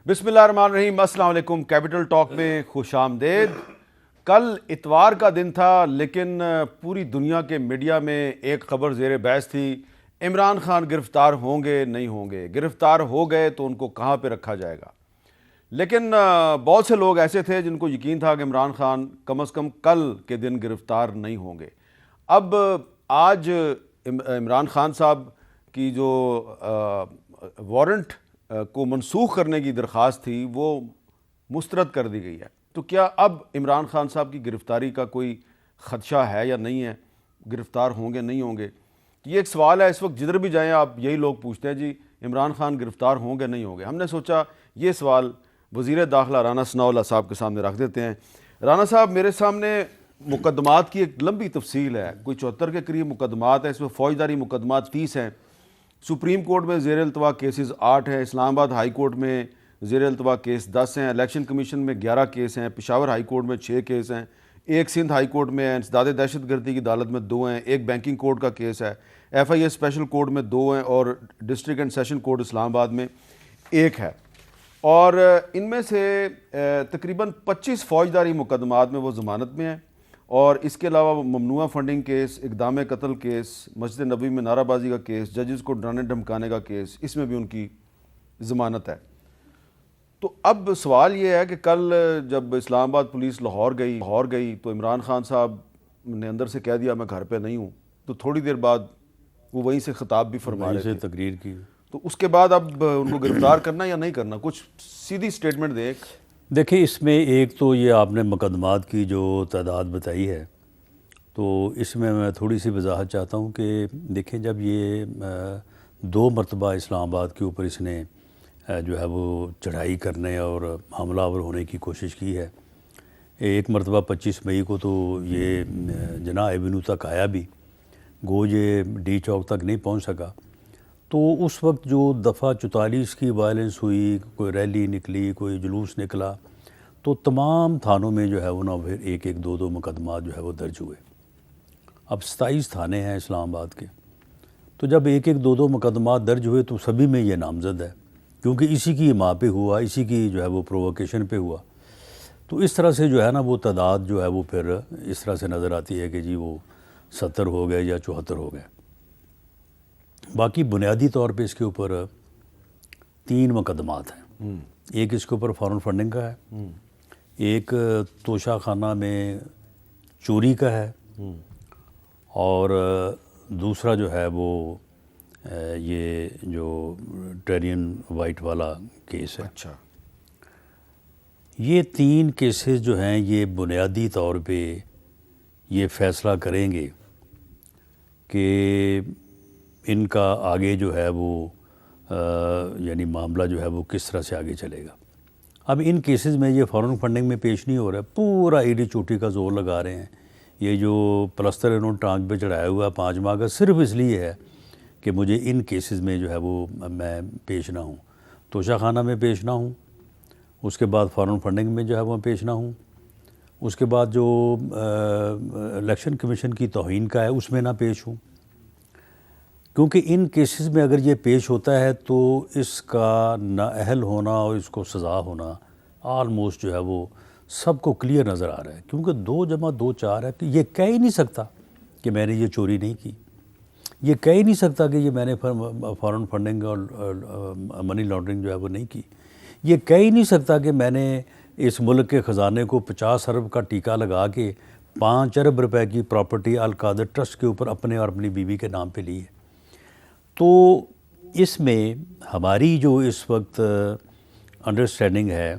بسم اللہ الرحمن الرحیم، السلام علیکم۔ کیپٹل ٹاک میں خوش آمدید۔ کل اتوار کا دن تھا، لیکن پوری دنیا کے میڈیا میں ایک خبر زیر بحث تھی، عمران خان گرفتار ہوں گے نہیں ہوں گے، گرفتار ہو گئے تو ان کو کہاں پہ رکھا جائے گا۔ لیکن بہت سے لوگ ایسے تھے جن کو یقین تھا کہ عمران خان کم از کم کل کے دن گرفتار نہیں ہوں گے۔ اب آج عمران خان صاحب کی جو وارنٹ کو منسوخ کرنے کی درخواست تھی وہ مسترد کر دی گئی ہے۔ تو کیا اب عمران خان صاحب کی گرفتاری کا کوئی خدشہ ہے یا نہیں ہے، گرفتار ہوں گے نہیں ہوں گے؟ یہ ایک سوال ہے، اس وقت جدھر بھی جائیں آپ یہی لوگ پوچھتے ہیں جی عمران خان گرفتار ہوں گے نہیں ہوں گے۔ ہم نے سوچا یہ سوال وزیر داخلہ رانا ثناءاللہ صاحب کے سامنے رکھ دیتے ہیں۔ رانا صاحب، میرے سامنے مقدمات کی ایک لمبی تفصیل ہے، کوئی 74 کے قریب مقدمات ہیں، اس میں فوجداری مقدمات 30 ہیں، سپریم کورٹ میں زیر التوا کیسز 8 ہیں، اسلام آباد ہائی کورٹ میں زیر التوا کیس 10 ہیں، الیکشن کمیشن میں 11 کیس ہیں، پشاور ہائی کورٹ میں 6 کیس ہیں، ایک سندھ ہائی کورٹ میں ہے، انسداد دہشت گردی کی عدالت میں 2 ہیں، ایک بینکنگ کورٹ کا کیس ہے، F I A special court میں 2 ہیں اور district and session court Islamabad میں 1 ہے۔ اور ان میں سے تقریباً 25 فوجداری مقدمات میں وہ ضمانت میں ہیں، اور اس کے علاوہ ممنوعہ فنڈنگ کیس، اقدام قتل کیس، مسجد نبوی میں نعرہ بازی کا کیس، ججز کو ڈرانے دھمکانے کا کیس، اس میں بھی ان کی ضمانت ہے۔ تو اب سوال یہ ہے کہ کل جب اسلام آباد پولیس لاہور گئی تو عمران خان صاحب نے اندر سے کہہ دیا میں گھر پہ نہیں ہوں، تو تھوڑی دیر بعد وہ وہیں سے خطاب بھی فرما رہے تھے، تقریر کی۔ تو اس کے بعد اب ان کو گرفتار کرنا یا نہیں کرنا، کچھ سیدھی سٹیٹمنٹ دیں۔ دیکھیں، اس میں ایک تو یہ آپ نے مقدمات کی جو تعداد بتائی ہے، تو اس میں تھوڑی سی وضاحت چاہتا ہوں کہ دیکھیں، جب یہ 2 مرتبہ اسلام آباد کے اوپر اس نے جو ہے وہ چڑھائی کرنے اور حملہ آور ہونے کی کوشش کی ہے۔ ایک مرتبہ 25 مئی کو تو یہ جناح ایونیو تک آیا بھی، گو یہ ڈی چوک تک نہیں پہنچ سکا۔ تو اس وقت جو دفعہ 44 کی وائلنس ہوئی، کوئی ریلی نکلی، کوئی جلوس نکلا، تو تمام تھانوں میں جو ہے وہ پھر ایک 2 مقدمات جو ہے وہ درج ہوئے۔ اب 27 تھانے ہیں اسلام آباد کے، تو جب ایک 2 مقدمات درج ہوئے تو سبھی میں یہ نامزد ہے، کیونکہ اسی کی ماں پہ ہوا، اسی کی جو ہے وہ پرووکیشن پہ ہوا۔ تو اس طرح سے جو ہے نا وہ تعداد جو ہے وہ پھر اس طرح سے نظر آتی ہے کہ جی وہ 70 ہو گئے یا 74 ہو گئے۔ باقی بنیادی طور پہ اس کے اوپر 3 مقدمات ہیں۔ ایک اس کے اوپر فارن فنڈنگ کا ہے، ایک توشہ خانہ میں چوری کا ہے، اور دوسرا جو ہے وہ یہ جو ٹیرین وائٹ والا کیس ہے۔ اچھا، یہ 3 کیسز جو ہیں یہ بنیادی طور پہ یہ فیصلہ کریں گے کہ ان کا آگے جو ہے وہ یعنی معاملہ جو ہے وہ کس طرح سے آگے چلے گا۔ اب ان کیسز میں یہ فارن فنڈنگ میں پیش نہیں ہو رہا ہے، پورا ایڈی چوٹی کا زور لگا رہے ہیں۔ یہ جو پلستر انہوں نے ٹانک پہ چڑھایا ہوا ہے 5 ماہ کا، صرف اس لیے ہے کہ مجھے ان کیسز میں جو ہے وہ میں پیش نہ ہوں، توشہ خانہ میں پیش نہ ہوں، اس کے بعد فارن فنڈنگ میں جو ہے وہ پیش نہ ہوں، اس کے بعد جو الیکشن کمیشن کی توہین کا ہے اس میں نہ پیش ہوں۔ کیونکہ ان کیسز میں اگر یہ پیش ہوتا ہے تو اس کا نااہل ہونا اور اس کو سزا ہونا آلموسٹ جو ہے وہ سب کو کلیئر نظر آ رہا ہے، کیونکہ 2 + 2 = 4 ہے کہ یہ کہہ ہی نہیں سکتا کہ میں نے یہ چوری نہیں کی، یہ کہہ ہی نہیں سکتا کہ یہ میں نے فارن فنڈنگ اور منی لانڈرنگ جو ہے وہ نہیں کی، یہ کہہ ہی نہیں سکتا کہ میں نے اس ملک کے خزانے کو 50 ارب کا ٹیکہ لگا کے 5 ارب روپے کی پراپرٹی القادر ٹرسٹ کے اوپر اپنے اور اپنی بیوی کے نام پہ لی ہے۔ تو اس میں ہماری جو اس وقت انڈرسٹینڈنگ ہے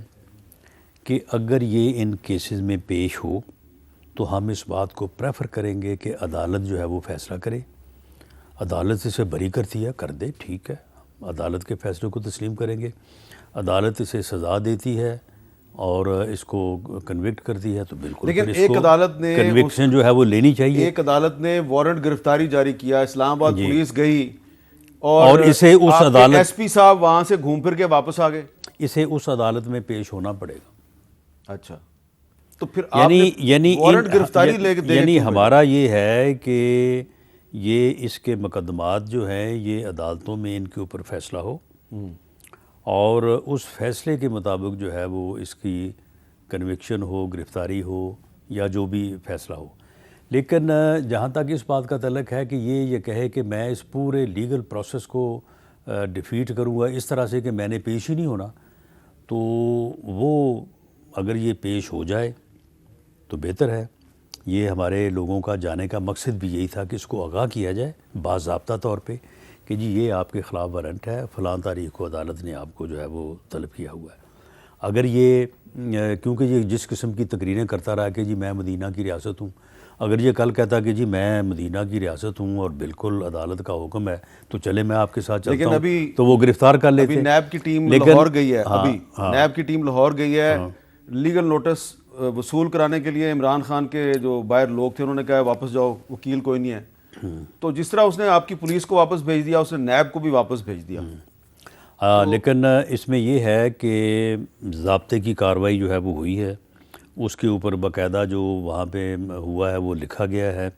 کہ اگر یہ ان کیسز میں پیش ہو تو ہم اس بات کو پریفر کریں گے کہ عدالت جو ہے وہ فیصلہ کرے۔ عدالت اسے بری کرتی ہے، کر دے، ٹھیک ہے، عدالت کے فیصلے کو تسلیم کریں گے۔ عدالت اسے سزا دیتی ہے اور اس کو کنوکٹ کرتی ہے تو بالکل، لیکن ایک عدالت نے کنوکشن جو ہے وہ لینی چاہیے۔ ایک عدالت نے وارنٹ گرفتاری جاری کیا، اسلام آباد پولیس گئی اور اسے اس عدالت ایس پی صاحب وہاں سے گھوم پھر کے واپس آ گئے، اسے اس عدالت میں پیش ہونا پڑے گا۔ اچھا، تو پھر آپ نے وارنٹ گرفتاری لے کے یعنی ہمارا یہ ہے کہ یہ اس کے مقدمات جو ہیں یہ عدالتوں میں ان کے اوپر فیصلہ ہو، اور اس فیصلے کے مطابق جو ہے وہ اس کی کنوکشن ہو، گرفتاری ہو یا جو بھی فیصلہ ہو. لیکن جہاں تک اس بات کا تعلق ہے کہ یہ کہے کہ میں اس پورے لیگل پروسیس کو ڈیفیٹ کروں گا اس طرح سے کہ میں نے پیش ہی نہیں ہونا، تو وہ اگر یہ پیش ہو جائے تو بہتر ہے. یہ ہمارے لوگوں کا جانے کا مقصد بھی یہی تھا کہ اس کو آگاہ کیا جائے باضابطہ طور پہ کہ جی یہ آپ کے خلاف وارنٹ ہے، فلاں تاریخ کو عدالت نے آپ کو جو ہے وہ طلب کیا ہوا ہے. اگر یہ کیونکہ یہ جس قسم کی تقریریں کرتا رہا کہ جی میں مدینہ کی ریاست ہوں، اگر یہ کل کہتا کہ جی میں مدینہ کی ریاست ہوں اور بالکل عدالت کا حکم ہے تو چلے میں آپ کے ساتھ چلتا ہوں، تو وہ گرفتار کر لیتے. ابھی نیب کی ٹیم لاہور گئی ہے، نیب کی ٹیم لاہور گئی ہے لیگل نوٹس وصول کرانے کے لیے. عمران خان کے جو باہر لوگ تھے انہوں نے کہا واپس جاؤ، وکیل کوئی نہیں ہے. تو جس طرح اس نے آپ کی پولیس کو واپس بھیج دیا، اس نے نیب کو بھی واپس بھیج دیا. لیکن اس میں یہ ہے کہ ضابطے کی کارروائی جو ہے وہ ہوئی ہے، اس کے اوپر باقاعدہ جو وہاں پہ ہوا ہے وہ لکھا گیا ہے.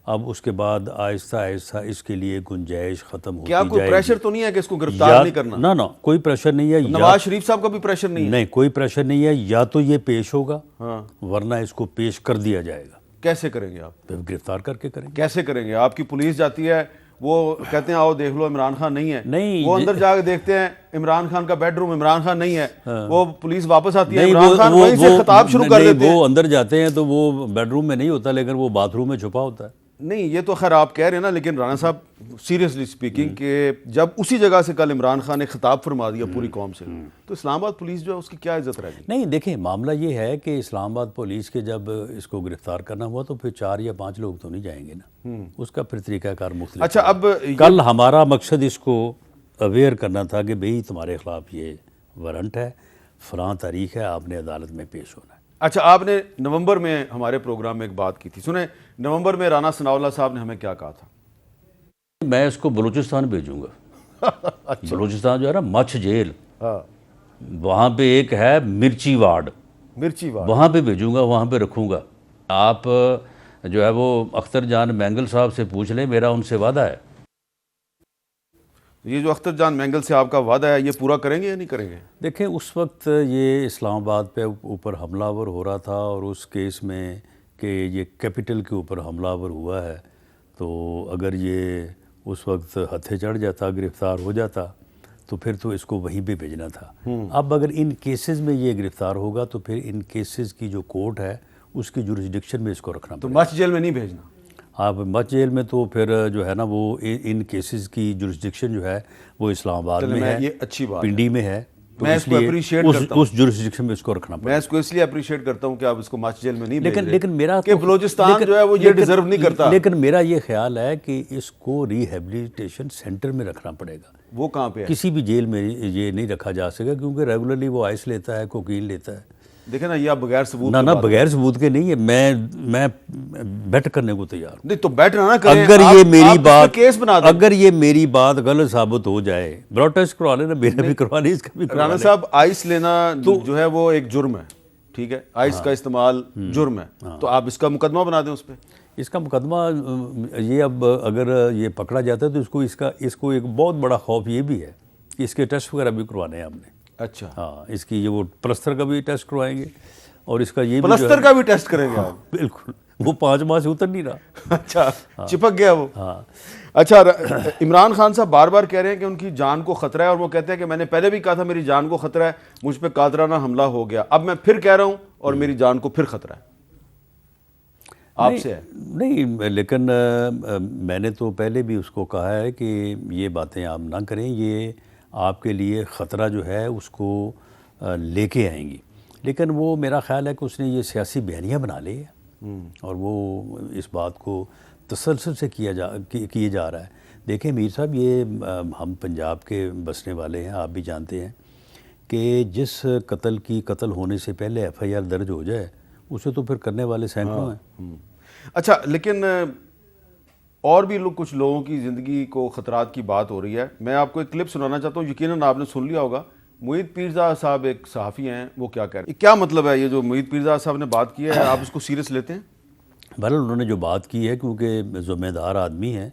اب اس کے بعد آہستہ آہستہ اس کے لیے گنجائش ختم ہوتی جائے گی. کیا کوئی پریشر تو نہیں ہے کہ اس کو گرفتار نہیں کرنا؟ نہ کوئی پریشر نہیں ہے. نواز شریف صاحب کا بھی پریشر نہیں ہے؟ نہیں، کوئی پریشر نہیں ہے. یا تو یہ پیش ہوگا ورنہ اس کو پیش کر دیا جائے گا. کیسے کریں گے آپ؟ گرفتار کر کے کریں گے. کیسے کریں گے؟ آپ کی پولیس جاتی ہے، وہ کہتے ہیں آؤ دیکھ لو عمران خان نہیں ہے، وہ اندر جا کے دیکھتے ہیں عمران خان کا بیڈ روم، عمران خان نہیں ہے، وہ پولیس واپس آتی ہے، عمران خان وہیں سے خطاب شروع کر دیتے ہیں. وہ اندر جاتے ہیں تو وہ بیڈ روم میں نہیں ہوتا لیکن وہ باتھ روم میں چھپا ہوتا ہے. نہیں یہ تو خیر آپ کہہ رہے ہیں نا، لیکن رانا صاحب سیریسلی سپیکنگ کہ جب اسی جگہ سے کل عمران خان نے خطاب فرما دیا پوری قوم سے، تو اسلام آباد پولیس جو ہے اس کی کیا عزت رہ گئی؟ نہیں دیکھیں، معاملہ یہ ہے کہ اسلام آباد پولیس کے جب اس کو گرفتار کرنا ہوا تو پھر 4 یا 5 لوگ تو نہیں جائیں گے نا، اس کا پھر طریقہ کار مختلف. اچھا اب کل ہمارا مقصد اس کو اویئر کرنا تھا کہ بھئی تمہارے خلاف یہ وارنٹ ہے، فلاں تاریخ ہے، آپ نے عدالت میں پیش ہونا ہے. اچھا آپ نے نومبر میں ہمارے پروگرام میں ایک بات کی تھی، سنیں نومبر میں رانا ثناء اللہ صاحب نے ہمیں کیا کہا تھا؟ میں اس کو بلوچستان بھیجوں گا. بلوچستان جو ہے نا مچھ جیل، وہاں پہ ایک ہے مرچی وارڈ، وہاں پہ بھیجوں گا، وہاں پہ رکھوں گا. آپ جو ہے وہ اختر جان مینگل صاحب سے پوچھ لیں، میرا ان سے وعدہ ہے. یہ جو اختر جان مینگل سے آپ کا وعدہ ہے یہ پورا کریں گے یا نہیں کریں گے؟ دیکھیں اس وقت یہ اسلام آباد پہ اوپر حملہ آور ہو رہا تھا اور اس کیس میں کہ یہ کیپٹل کے اوپر حملہ آور ہوا ہے، تو اگر یہ اس وقت ہتھے چڑھ جاتا، گرفتار ہو جاتا تو پھر تو اس کو وہیں پہ بھیجنا تھا. اب اگر ان کیسز میں یہ گرفتار ہوگا تو پھر ان کیسز کی جو کورٹ ہے اس کی جورسڈکشن میں اس کو رکھنا تو مچھ جیل میں نہیں بھیجنا؟ آپ مچھ جیل میں تو پھر جو ہے نا وہ ان کیسز کی جورسڈکشن جو ہے وہ اسلام آباد میں ہے، یہ اچھی بات پنڈی میں ہے، تو میں اس کو اپریشیٹ کرتا ہوں، اس جورسڈکشن میں اس کو رکھنا پڑے. میں اس کو اس لیے اپریشیٹ کرتا ہوں کہ آپ اس کو مچھ جیل میں نہیں بھیج رہے، لیکن میرا کہ بلوچستان جو ہے وہ یہ ڈیزرو نہیں کرتا. لیکن میرا یہ خیال ہے کہ اس کو ریہیبلیٹیشن سینٹر میں رکھنا پڑے گا. وہ کہاں پہ ہے؟ کسی بھی جیل میں یہ نہیں رکھا جا سکے کیونکہ ریگولرلی وہ آئس لیتا ہے، کوکین لیتا ہے. دیکھیں نا یہ آپ بغیر ثبوت نہ بغیر ثبوت کے نہیں ہے، میں بیٹ کرنے کو تیار ہوں. نہیں تو بیٹ نہ کریں، اگر یہ میری بات کیس بنا دیں. اگر یہ میری بات غلط ثابت ہو جائے، بلڈ ٹیسٹ کروا لینا، میرا بھی کروا لیں، اس کا بھی کروا رانا لیں. صاحب آئس لینا جو ہے وہ ایک جرم ہے، ٹھیک ہے، آئس کا استعمال جرم ہے، تو آپ اس کا مقدمہ بنا دیں اس پہ. اس کا مقدمہ یہ اب اگر یہ پکڑا جاتا ہے تو اس کو ایک بہت بڑا خوف یہ بھی ہے کہ اس کے ٹیسٹ وغیرہ بھی کروانے ہیں ہم نے. اچھا ہاں، اس کی یہ وہ پلستر کا بھی ٹیسٹ کروائیں گے اور اس کا یہ پلستر کا بھی ٹیسٹ کریں گے آپ؟ بالکل، وہ 5 ماہ سے اتر نہیں رہا. اچھا چپک گیا وہ. ہاں. اچھا عمران خان صاحب بار بار کہہ رہے ہیں کہ ان کی جان کو خطرہ ہے، اور وہ کہتے ہیں کہ میں نے پہلے بھی کہا تھا میری جان کو خطرہ ہے، مجھ پہ قاتلانہ حملہ ہو گیا، اب میں پھر کہہ رہا ہوں اور میری جان کو پھر خطرہ ہے. آپ سے ہے؟ نہیں، لیکن میں نے تو پہلے بھی اس کو کہا ہے کہ یہ باتیں آپ نہ کریں، یہ آپ کے لیے خطرہ جو ہے اس کو لے کے آئیں گی. لیکن وہ میرا خیال ہے کہ اس نے یہ سیاسی بیانیہ بنا لی ہے اور وہ اس بات کو تسلسل سے کیے جا رہا ہے. دیکھیں میر صاحب، یہ ہم پنجاب کے بسنے والے ہیں، آپ بھی جانتے ہیں کہ جس قتل ہونے سے پہلے FIR درج ہو جائے اسے تو پھر کرنے والے سینکڑوں ہیں. اچھا لیکن اور بھی کچھ لوگوں کی زندگی کو خطرات کی بات ہو رہی ہے. میں آپ کو ایک کلپ سنانا چاہتا ہوں، یقیناً آپ نے سن لیا ہوگا. معید پیرزادہ صاحب ایک صحافی ہیں، وہ کیا کہہ رہے ہیں؟ کیا مطلب ہے یہ جو معید پیرزادہ صاحب نے بات کی ہے، آپ اس کو سیریس لیتے ہیں؟ بہرحال انہوں نے جو بات کی ہے، کیونکہ ذمہ دار آدمی ہیں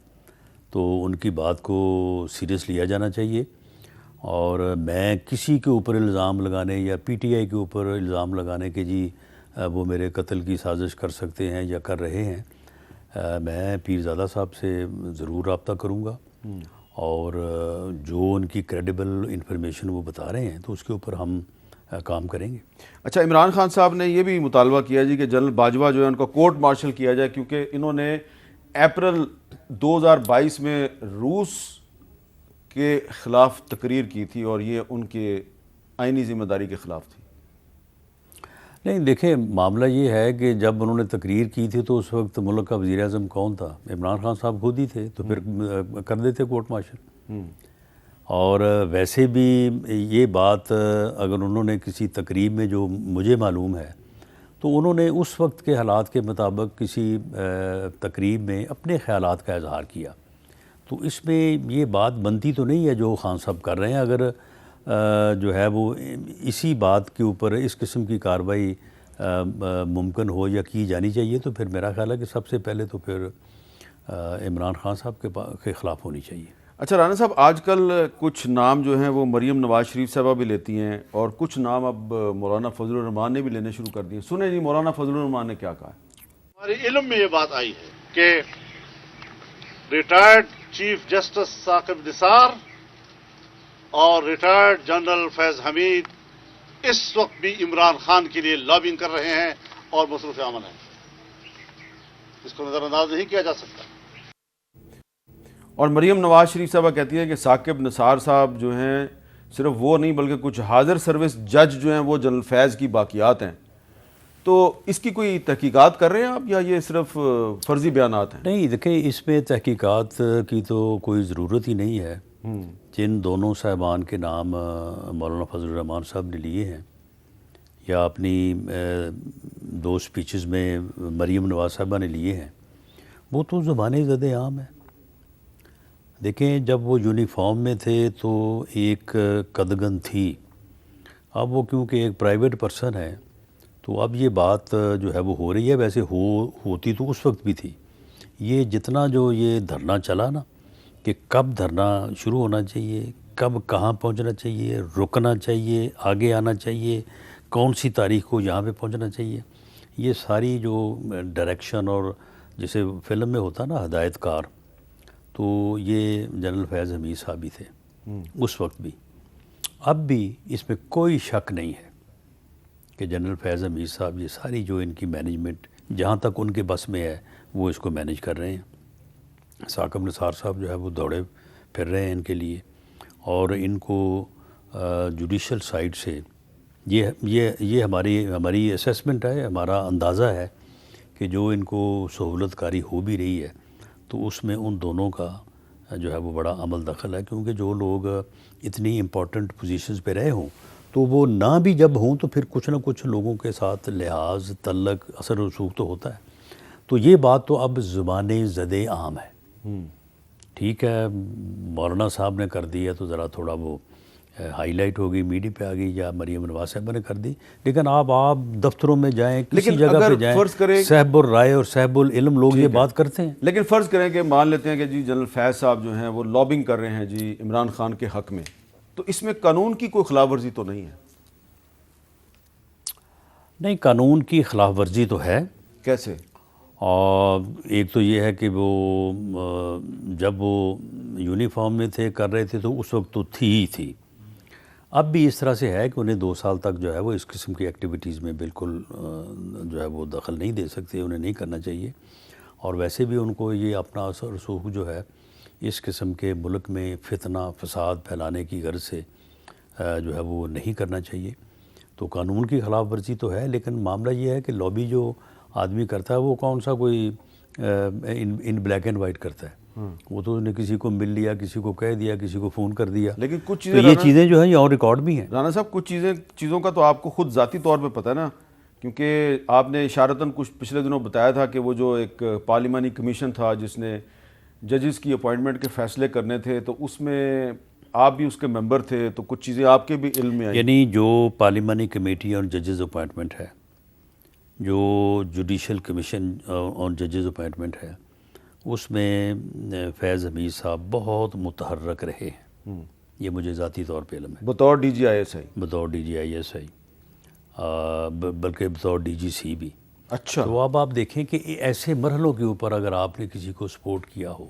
تو ان کی بات کو سیریس لیا جانا چاہیے. اور میں کسی کے اوپر الزام لگانے یا پی ٹی آئی کے اوپر الزام لگانے کہ جی وہ میرے قتل کی سازش کر سکتے ہیں یا کر رہے ہیں، میں پیرزادہ صاحب سے ضرور رابطہ کروں گا، اور جو ان کی کریڈیبل انفارمیشن وہ بتا رہے ہیں تو اس کے اوپر ہم کام کریں گے۔ اچھا، عمران خان صاحب نے یہ بھی مطالبہ کیا جی کہ جنرل باجوہ جو ہے ان کو کورٹ مارشل کیا جائے، کیونکہ انہوں نے اپریل 2022 میں روس کے خلاف تقریر کی تھی اور یہ ان کے آئینی ذمہ داری کے خلاف تھی۔ نہیں دیکھیں، معاملہ یہ ہے کہ جب انہوں نے تقریر کی تھی تو اس وقت ملک کا وزیر اعظم کون تھا؟ عمران خان صاحب خود ہی تھے، تو پھر کر دیتے کورٹ مارشل۔ اور ویسے بھی یہ بات اگر انہوں نے کسی تقریب میں، جو مجھے معلوم ہے، تو انہوں نے اس وقت کے حالات کے مطابق کسی تقریب میں اپنے خیالات کا اظہار کیا، تو اس میں یہ بات بنتی تو نہیں ہے جو خان صاحب کر رہے ہیں۔ اگر جو ہے وہ اسی بات کے اوپر اس قسم کی کارروائی ممکن ہو یا کی جانی چاہیے، تو پھر میرا خیال ہے کہ سب سے پہلے تو پھر عمران خان صاحب کے خلاف ہونی چاہیے۔ اچھا رانا صاحب، آج کل کچھ نام جو ہیں وہ مریم نواز شریف صاحبہ بھی لیتی ہیں، اور کچھ نام اب مولانا فضل الرحمان نے بھی لینے شروع کر دیے۔ سنیں جی مولانا فضل الرحمان نے کیا کہا ہے۔ ہمارے علم میں یہ بات آئی ہے کہ retired chief justice Saqib Nisar اور ریٹائرڈ جنرل فیض حمید اس وقت بھی عمران خان کے لیے لابنگ کر رہے ہیں اور مصروف عمل ہیں، اس کو نظر انداز نہیں کیا جا سکتا۔ اور مریم نواز شریف صاحبہ کہتی ہیں کہ ثاقب نثار صاحب جو ہیں صرف وہ نہیں بلکہ کچھ حاضر سروس جج جو ہیں وہ جنرل فیض کی باقیات ہیں، تو اس کی کوئی تحقیقات کر رہے ہیں آپ یا یہ صرف فرضی بیانات ہیں؟ نہیں دیکھیں، اس میں تحقیقات کی تو کوئی ضرورت ہی نہیں ہے۔ جن دونوں صاحبان کے نام مولانا فضل الرحمان صاحب نے لیے ہیں، یا اپنی دو سپیچز میں مریم نواز صاحبہ نے لیے ہیں، وہ تو زبان زد عام ہے۔ دیکھیں، جب وہ یونیفارم میں تھے تو ایک قدغن تھی، اب وہ کیونکہ ایک پرائیویٹ پرسن ہے تو اب یہ بات جو ہے وہ ہو رہی ہے، ویسے ہوتی تو اس وقت بھی تھی۔ یہ جتنا جو یہ دھرنا چلا نا، کہ کب دھرنا شروع ہونا چاہیے، کب کہاں پہنچنا چاہیے، رکنا چاہیے، آگے آنا چاہیے، کون سی تاریخ کو یہاں پہ پہنچنا چاہیے، یہ ساری جو ڈائریکشن، اور جیسے فلم میں ہوتا نا ہدایت کار، تو یہ جنرل فیض حمید صاحب بھی تھے اس وقت بھی۔ اب بھی اس میں کوئی شک نہیں ہے کہ جنرل فیض حمید صاحب یہ ساری جو ان کی مینجمنٹ جہاں تک ان کے بس میں ہے وہ اس کو مینج کر رہے ہیں۔ ثاقب نثار صاحب جو ہے وہ دوڑے پھر رہے ہیں ان کے لیے، اور ان کو جوڈیشل سائٹ سے یہ ہماری اسیسمنٹ ہے، ہمارا اندازہ ہے کہ جو ان کو سہولت کاری ہو بھی رہی ہے تو اس میں ان دونوں کا جو ہے وہ بڑا عمل دخل ہے، کیونکہ جو لوگ اتنی امپورٹنٹ پوزیشنز پہ رہے ہوں تو وہ نہ بھی جب ہوں تو پھر کچھ نہ کچھ لوگوں کے ساتھ لحاظ، تعلق، اثر و رسوخ تو ہوتا ہے۔ تو یہ بات تو اب زبان زد عام ہے۔ ٹھیک ہے، مولانا صاحب نے کر دی ہے تو ذرا تھوڑا وہ ہائی لائٹ ہوگی، میڈیا پہ آ گئی، یا مریم نواز صاحبہ نے کر دی، لیکن آپ دفتروں میں جائیں، کسی جگہ پہ جائیں، صاحب الرائے اور صاحب العلم لوگ یہ بات کرتے ہیں۔ لیکن فرض کریں کہ مان لیتے ہیں کہ جی جنرل فیض صاحب جو ہیں وہ لابنگ کر رہے ہیں جی عمران خان کے حق میں، تو اس میں قانون کی کوئی خلاف ورزی تو نہیں ہے؟ نہیں، قانون کی خلاف ورزی تو ہے۔ کیسے؟ اور ایک تو یہ ہے کہ وہ جب وہ یونیفارم میں تھے، کر رہے تھے، تو اس وقت تو تھی ہی تھی۔ اب بھی اس طرح سے ہے کہ انہیں 2 سال تک جو ہے وہ اس قسم کی ایکٹیویٹیز میں بالکل جو ہے وہ دخل نہیں دے سکتے، انہیں نہیں کرنا چاہیے، اور ویسے بھی ان کو یہ اپنا اثر رسوخ جو ہے اس قسم کے ملک میں فتنہ فساد پھیلانے کی غرض سے جو ہے وہ نہیں کرنا چاہیے۔ تو قانون کی خلاف ورزی تو ہے، لیکن معاملہ یہ ہے کہ لابی جو آدمی کرتا ہے وہ کون سا کوئی ان بلیک اینڈ وائٹ کرتا ہے، وہ تو نے کسی کو مل لیا، کسی کو کہہ دیا، کسی کو فون کر دیا، لیکن کچھ تو یہ چیزیں جو ہیں یہ اور ریکارڈ بھی ہیں۔ رانا صاحب، کچھ چیزوں کا تو آپ کو خود ذاتی طور پہ پتہ ہے نا، کیونکہ آپ نے اشارتاً کچھ پچھلے دنوں بتایا تھا کہ وہ جو ایک پارلیمانی کمیشن تھا جس نے ججز کی اپوائنٹمنٹ کے فیصلے کرنے تھے، تو اس میں آپ بھی اس کے ممبر تھے، تو کچھ چیزیں آپ کے بھی علم میں آئیں۔ یعنی جو پارلیمانی کمیٹی آن ججز اپوائنٹمنٹ ہے، جو جوڈیشل کمیشن آن ججز اپوائنٹمنٹ ہے، اس میں فیض حمید صاحب بہت متحرک رہے ہیں، یہ مجھے ذاتی طور پہ علم ہے، بطور DGISI؟ بطور DGISI، بلکہ بطور DGC بھی۔ اچھا، تو اب آپ دیکھیں کہ ایسے مرحلوں کے اوپر اگر آپ نے کسی کو سپورٹ کیا ہو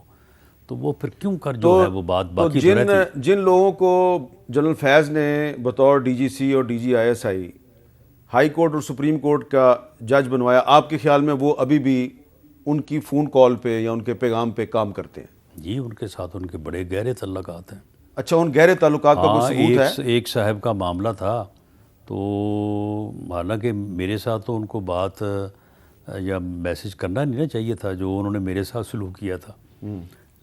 تو وہ پھر کیوں کر جو ہے وہ بات باقی تو رہتی۔ جن لوگوں کو جنرل فیض نے بطور DGC اور DGISI ہائی کورٹ اور سپریم کورٹ کا جج بنوایا، آپ کے خیال میں وہ ابھی بھی ان کی فون کال پہ یا ان کے پیغام پہ کام کرتے ہیں؟ جی، ان کے ساتھ ان کے بڑے گہرے تعلقات ہیں۔ اچھا، ان گہرے تعلقات کا کوئی ثبوت ہے؟ ایک صاحب کا معاملہ تھا، تو حالانکہ میرے ساتھ تو ان کو بات یا میسج کرنا نہیں نا چاہیے تھا جو انہوں نے میرے ساتھ سلوک کیا تھا،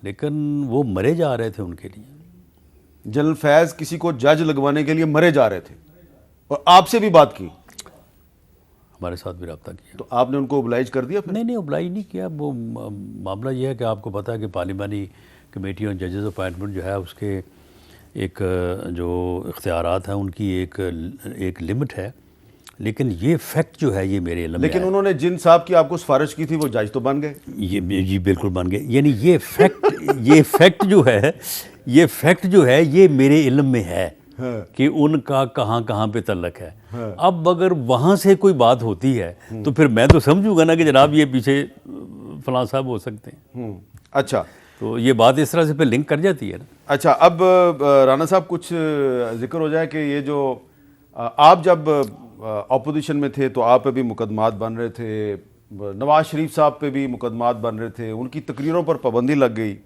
لیکن وہ مرے جا رہے تھے ان کے لیے۔ جنرل فیض کسی کو جج لگوانے کے لیے مرے جا رہے تھے اور آپ سے بھی بات کی؟ ہمارے ساتھ بھی رابطہ کیا۔ تو آپ نے ان کو اوبلائج کر دیا پھر؟ نہیں اوبلائج نہیں کیا۔ وہ معاملہ یہ ہے کہ آپ کو پتہ ہے کہ پارلیمانی کمیٹی آن ججز اپائنٹمنٹ جو ہے اس کے ایک جو اختیارات ہیں ان کی ایک لمٹ ہے، لیکن یہ فیکٹ جو ہے یہ میرے علم میں لیکن انہوں نے جن صاحب کی آپ کو سفارش کی تھی وہ جج تو بن گئے؟ جی بالکل بن گئے، یعنی یہ فیکٹ جو ہے یہ میرے علم میں ہے کہ ان کا کہاں پہ تعلق ہے۔ اب اگر وہاں سے کوئی بات ہوتی ہے تو پھر میں تو سمجھوں گا نا کہ جناب یہ پیچھے فلاں صاحب ہو سکتے ہیں۔ اچھا، تو یہ بات اس طرح سے پہ لنک کر جاتی ہے نا۔ اچھا، اب رانا صاحب کچھ ذکر ہو جائے کہ یہ جو آپ جب اپوزیشن میں تھے تو آپ پہ بھی مقدمات بن رہے تھے، نواز شریف صاحب پہ بھی مقدمات بن رہے تھے، ان کی تقریروں پر پابندی لگ گئی،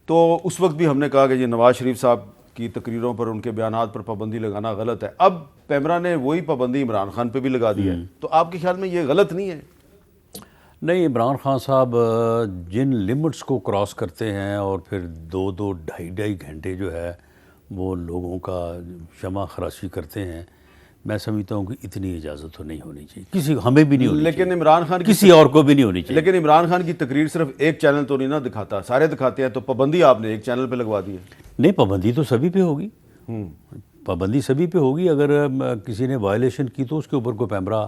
تو اس وقت بھی ہم نے کہا کہ یہ نواز شریف صاحب کی تقریروں پر، ان کے بیانات پر پابندی لگانا غلط ہے۔ اب پیمرا نے وہی پابندی عمران خان پہ بھی لگا دی ہے، تو آپ کے خیال میں یہ غلط نہیں ہے؟ نہیں، عمران خان صاحب جن لمٹس کو کراس کرتے ہیں اور پھر 2 ڈھائی گھنٹے جو ہے وہ لوگوں کا شمع خراشی کرتے ہیں، میں سمجھتا ہوں کہ اتنی اجازت تو نہیں ہونی چاہیے، ہمیں بھی نہیں ہونی لیکن چاہیے، عمران خان کسی اور کو بھی نہیں ہونی چاہیے۔ لیکن عمران خان کی تقریر صرف ایک چینل تو نہیں نا دکھاتا، سارے دکھاتے ہیں، تو پابندی آپ نے ایک چینل پہ لگوا دی ہے۔ نہیں، پابندی تو سبھی پہ ہوگی، پابندی سبھی پہ ہوگی۔ اگر کسی نے وائلیشن کی تو اس کے اوپر کوئی پیمرا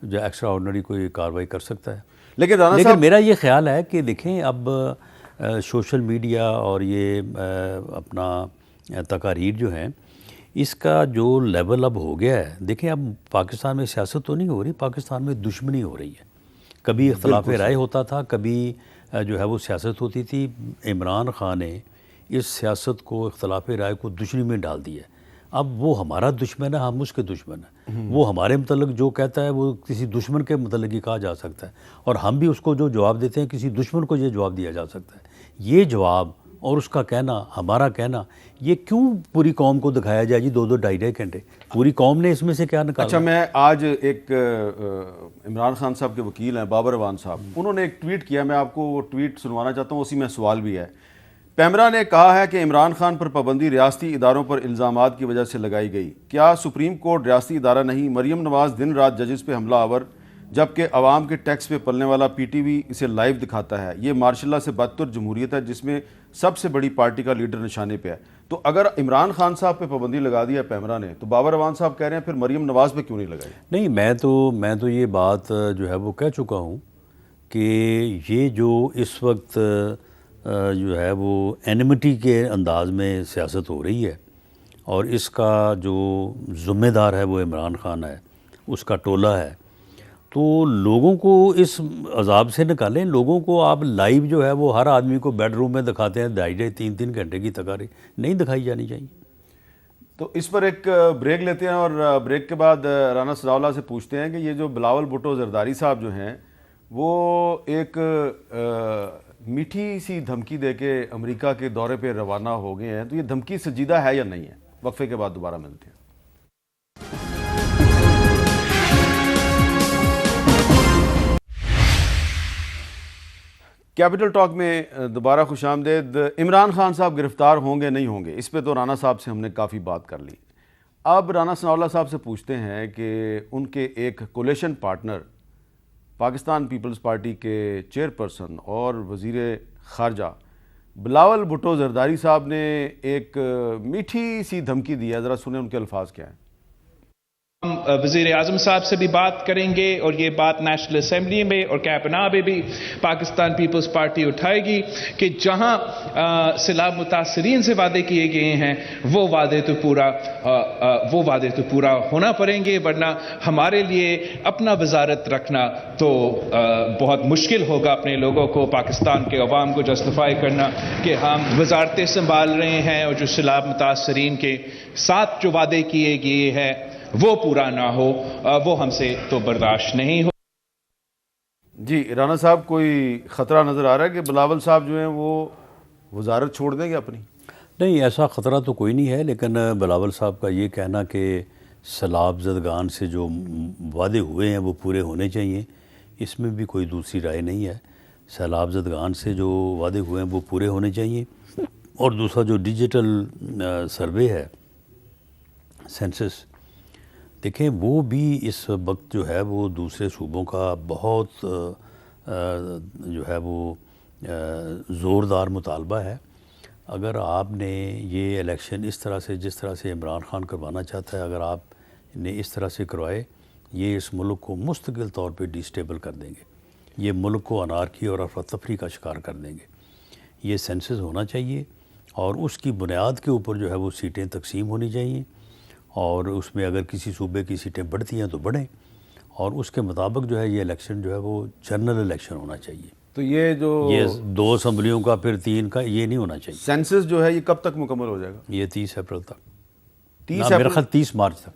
جو ایکسٹرا آرڈنری کوئی کارروائی کر سکتا ہے۔ لیکن میرا یہ خیال ہے کہ دیکھیں اب سوشل میڈیا اور یہ اپنا تقاریر جو ہیں اس کا جو لیول اب ہو گیا ہے، دیکھیں اب پاکستان میں سیاست تو نہیں ہو رہی، پاکستان میں دشمنی ہو رہی ہے۔ کبھی اختلاف رائے ہوتا تھا، کبھی جو ہے وہ سیاست ہوتی تھی۔ عمران خان نے اس سیاست کو، اختلاف رائے کو دشمنی میں ڈال دیا ہے۔ اب وہ ہمارا دشمن ہے، ہم اس کے دشمن ہیں۔ وہ ہمارے متعلق جو کہتا ہے وہ کسی دشمن کے متعلق ہی کہا جا سکتا ہے، اور ہم بھی اس کو جو جواب دیتے ہیں کسی دشمن کو یہ جواب دیا جا سکتا ہے۔ یہ جواب اور اس کا کہنا، ہمارا کہنا، یہ کیوں پوری قوم کو دکھایا جائے جی 2 ڈھائی گھنٹے؟ پوری قوم نے اس میں سے کیا نکالا؟ اچھا، میں آج ایک عمران خان صاحب کے وکیل ہیں بابر اعوان صاحب، انہوں نے ایک ٹویٹ کیا، میں آپ کو وہ ٹویٹ سنوانا چاہتا ہوں، اسی میں سوال بھی ہے۔ پیمرا نے کہا ہے کہ عمران خان پر پابندی ریاستی اداروں پر الزامات کی وجہ سے لگائی گئی۔ کیا سپریم کورٹ ریاستی ادارہ نہیں؟ مریم نواز دن رات ججز پہ حملہ آور، جبکہ عوام کے ٹیکس پہ پلنے والا PTV اسے لائیو دکھاتا ہے۔ یہ ماشاء اللہ سے بدتر جمہوریت ہے جس میں سب سے بڑی پارٹی کا لیڈر نشانے پہ ہے۔ تو اگر عمران خان صاحب پہ پابندی لگا دی ہے پیمرا نے، تو بابر اعوان صاحب کہہ رہے ہیں پھر مریم نواز پہ کیوں نہیں لگائی؟ نہیں، میں تو یہ بات جو ہے وہ کہہ چکا ہوں کہ یہ جو اس وقت جو ہے وہ اینیمٹی کے انداز میں سیاست ہو رہی ہے، اور اس کا جو ذمہ دار ہے وہ عمران خان ہے، اس کا ٹولہ ہے، تو لوگوں کو اس عذاب سے نکالیں۔ لوگوں کو آپ لائیو جو ہے وہ ہر آدمی کو بیڈ روم میں دکھاتے ہیں، 2.5-3 گھنٹے کی تقاریر نہیں دکھائی جانی چاہیے۔ تو اس پر ایک بریک لیتے ہیں، اور بریک کے بعد رانا ثناءاللہ سے پوچھتے ہیں کہ یہ جو بلاول بھٹو زرداری صاحب جو ہیں وہ ایک میٹھی سی دھمکی دے کے امریکہ کے دورے پہ روانہ ہو گئے ہیں، تو یہ دھمکی سنجیدہ ہے یا نہیں ہے؟ وقفے کے بعد دوبارہ ملتے ہیں۔ کیپٹل ٹاک میں دوبارہ خوش آمدید۔ عمران خان صاحب گرفتار ہوں گے نہیں ہوں گے، اس پہ تو رانا صاحب سے ہم نے کافی بات کر لی۔ اب رانا ثناءاللہ صاحب سے پوچھتے ہیں کہ ان کے ایک coalition partner Pakistan Peoples Party کے چیئرپرسن اور وزیر خارجہ بلاول بھٹو زرداری صاحب نے ایک میٹھی سی دھمکی دی ہے، ذرا سنیں ان کے الفاظ کیا ہیں۔ ہم وزیر اعظم صاحب سے بھی بات کریں گے اور یہ بات نیشنل اسمبلی میں اور کیبنہ میں بھی پاکستان پیپلز پارٹی اٹھائے گی کہ جہاں سیلاب متاثرین سے وعدے کیے گئے ہیں وہ وعدے تو پورا ہونا پڑیں گے، ورنہ ہمارے لیے اپنا وزارت رکھنا تو بہت مشکل ہوگا اپنے لوگوں کو، پاکستان کے عوام کو جسٹیفائی کرنا کہ ہم وزارتیں سنبھال رہے ہیں اور جو سیلاب متاثرین کے ساتھ جو وعدے کیے گئے ہیں وہ پورا نہ ہو، وہ ہم سے تو برداشت نہیں ہو۔ جی رانا صاحب، کوئی خطرہ نظر آ رہا ہے کہ بلاول صاحب جو ہیں وہ وزارت چھوڑ دیں گے اپنی؟ نہیں، ایسا خطرہ تو کوئی نہیں ہے، لیکن بلاول صاحب کا یہ کہنا کہ سیلاب زدگان سے جو وعدے ہوئے ہیں وہ پورے ہونے چاہیے، اس میں بھی کوئی دوسری رائے نہیں ہے۔ سیلاب زدگان سے جو وعدے ہوئے ہیں وہ پورے ہونے چاہیے، اور دوسرا جو ڈیجیٹل سروے ہے، سینسس، دیکھیں وہ بھی اس وقت جو ہے وہ دوسرے صوبوں کا بہت جو ہے وہ زوردار مطالبہ ہے۔ اگر آپ نے یہ الیکشن اس طرح سے، جس طرح سے عمران خان کروانا چاہتا ہے، اگر آپ نے اس طرح سے کروائے، یہ اس ملک کو مستقل طور پہ ڈیسٹیبل کر دیں گے، یہ ملک کو انارکی اور افراتفری کا شکار کر دیں گے۔ یہ سینسس ہونا چاہیے، اور اس کی بنیاد کے اوپر جو ہے وہ سیٹیں تقسیم ہونی چاہیے، اور اس میں اگر کسی صوبے کی سیٹیں بڑھتی ہیں تو بڑھیں، اور اس کے مطابق جو ہے یہ الیکشن جو ہے وہ جنرل الیکشن ہونا چاہیے۔ تو یہ جو 2 اسمبلیوں کا پھر 3 کا یہ نہیں ہونا چاہیے۔ سینسس جو ہے یہ کب تک مکمل ہو جائے گا؟ یہ 30 اپریل تک، 30 میرا خیال 30 مارچ تک۔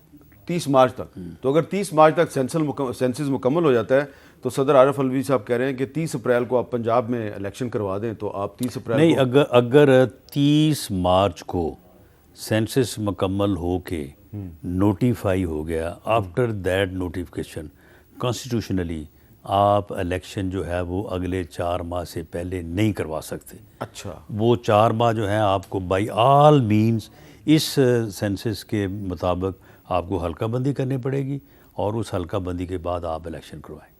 30 مارچ تک۔ تو اگر 30 مارچ تک سینسس مکمل ہو جاتا ہے تو صدر عارف الوی صاحب کہہ رہے ہیں کہ 30 اپریل کو آپ پنجاب میں الیکشن کروا دیں، تو آپ 30 اپریل نہیں، اگر 30 مارچ کو سینسس مکمل ہو کے نوٹیفائی ہو گیا، آفٹر دیٹ نوٹیفیکیشن کانسٹیٹیوشنلی آپ الیکشن جو ہے وہ اگلے 4 ماہ سے پہلے نہیں کروا سکتے۔ اچھا، وہ 4 ماہ جو ہیں آپ کو بائی آل مینز اس سینسس کے مطابق آپ کو حلقہ بندی کرنی پڑے گی، اور اس حلقہ بندی کے بعد آپ الیکشن کروائیں۔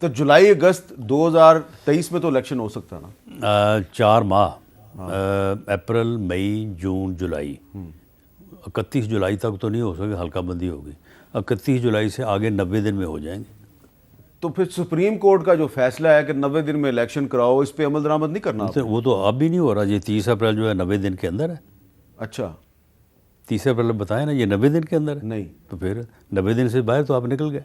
تو جولائی اگست 2023 میں تو الیکشن ہو سکتا نا؟ 4 ماہ، اپریل، مئی، جون، جولائی، 31 جولائی تک تو نہیں ہو سکے، حلقہ بندی ہوگی، 31 جولائی سے آگے 90 دن میں ہو جائیں گے۔ تو پھر سپریم کورٹ کا جو فیصلہ ہے کہ 90 دن میں الیکشن کراؤ، اس پہ عمل درآمد نہیں کرنا آپ نے؟ وہ تو اب بھی نہیں ہو رہا، یہ 30 اپریل جو ہے 90 دن کے اندر ہے۔ اچھا، 30 اپریل بتائیں نا، یہ 90 دن کے اندر ہے۔ نہیں تو پھر 90 دن سے باہر تو آپ نکل گئے۔